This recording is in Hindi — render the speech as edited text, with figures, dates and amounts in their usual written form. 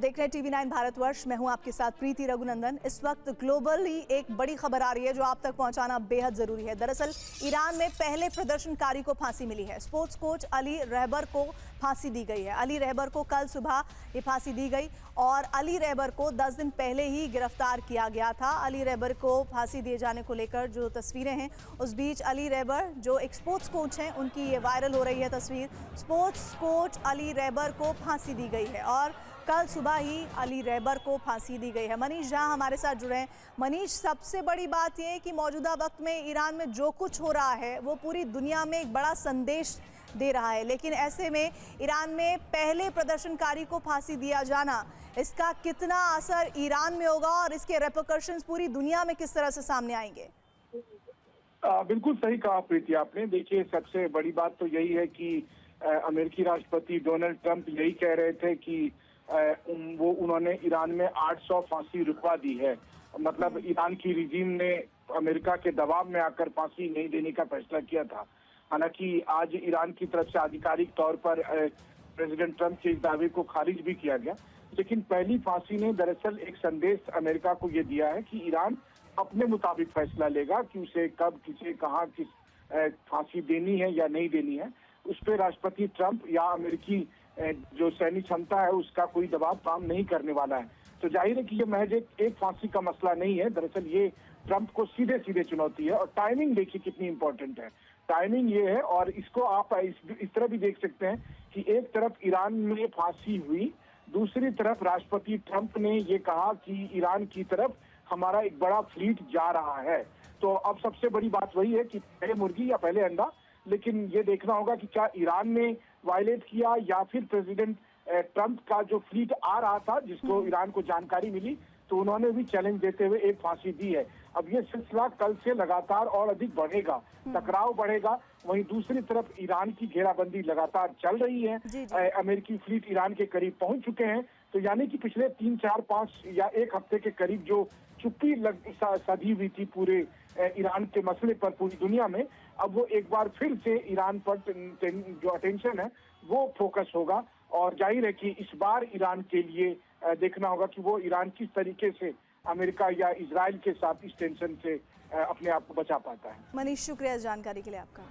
देख रहे हैं TV9 भारतवर्ष। मैं हूं आपके साथ प्रीति रघुनंदन। इस वक्त ग्लोबली एक बड़ी खबर आ रही है जो आप तक पहुंचाना बेहद जरूरी है। दरअसल ईरान में पहले प्रदर्शनकारी को फांसी मिली है। स्पोर्ट्स कोच अली रहबर को फांसी दी गई है। अली रहबर को कल सुबह ये फांसी दी गई और अली रहबर को 10 दिन पहले ही गिरफ्तार किया गया था। अली रहबर को फांसी दिए जाने को लेकर जो तस्वीरें हैं, उस बीच अली रहबर जो एक स्पोर्ट्स कोच हैं, उनकी ये वायरल हो रही है तस्वीर। स्पोर्ट्स कोच अली रहबर को फांसी दी गई है और कल सुबह ही अली रहबर को फांसी दी गई है। मनीष झा हमारे साथ जुड़े हैं। मनीष, सबसे बड़ी बात यह है कि मौजूदा वक्त में ईरान में जो कुछ हो रहा है वो पूरी दुनिया में एक बड़ा संदेश दे रहा है, लेकिन ऐसे में ईरान में पहले प्रदर्शनकारी को फांसी दिया जाना, इसका कितना असर ईरान में होगा और इसके रेपरकशंस पूरी दुनिया में किस तरह से सामने आएंगे? बिल्कुल सही कहा प्रीति आपने। देखिए, सबसे बड़ी बात तो यही है कि अमेरिकी राष्ट्रपति डोनाल्ड ट्रंप यही कह रहे थे कि उन्होंने ईरान में 800 फांसी रुकवा दी है। मतलब ईरान की रिजीम ने अमेरिका के दबाव में आकर फांसी नहीं देने का फैसला किया था। हालांकि आज ईरान की तरफ से आधिकारिक तौर पर प्रेसिडेंट ट्रंप के इस दावे को खारिज भी किया गया, लेकिन पहली फांसी ने दरअसल एक संदेश अमेरिका को ये दिया है कि ईरान अपने मुताबिक फैसला लेगा कि उसे कब, किसे, कहाँ, किस फांसी देनी है या नहीं देनी है। उस पर राष्ट्रपति ट्रंप या अमेरिकी जो सैनिक क्षमता है उसका कोई दबाव काम नहीं करने वाला है। तो जाहिर है कि ये महज एक फांसी का मसला नहीं है। दरअसल ये ट्रंप को सीधे सीधे चुनौती है। और टाइमिंग देखिए कितनी इंपॉर्टेंट है। टाइमिंग ये है, और इसको आप इस तरह भी देख सकते हैं कि एक तरफ ईरान में फांसी हुई, दूसरी तरफ राष्ट्रपति ट्रंप ने ये कहा कि ईरान की तरफ हमारा एक बड़ा फ्लीट जा रहा है। तो अब सबसे बड़ी बात वही है कि पहले मुर्गी या पहले अंडा, लेकिन ये देखना होगा कि क्या ईरान ने वायलेट किया या फिर प्रेसिडेंट ट्रंप का जो फ्लीट आ रहा था, जिसको ईरान को जानकारी मिली, तो उन्होंने भी चैलेंज देते हुए एक फांसी दी है। अब ये सिलसिला कल से लगातार और अधिक बढ़ेगा, टकराव बढ़ेगा। वहीं दूसरी तरफ ईरान की घेराबंदी लगातार चल रही है। अमेरिकी फ्लीट ईरान के करीब पहुंच चुके हैं। तो यानी कि पिछले 3, 4, 5 या एक हफ्ते के करीब जो चुप्पी सधी हुई थी पूरे ईरान के मसले पर पूरी दुनिया में, अब वो एक बार फिर से ईरान पर जो अटेंशन है वो फोकस होगा। और जाहिर है कि इस बार ईरान के लिए देखना होगा कि वो ईरान किस तरीके से अमेरिका या इजराइल के साथ इस टेंशन से अपने आप को बचा पाता है। मनीष, शुक्रिया इस जानकारी के लिए आपका।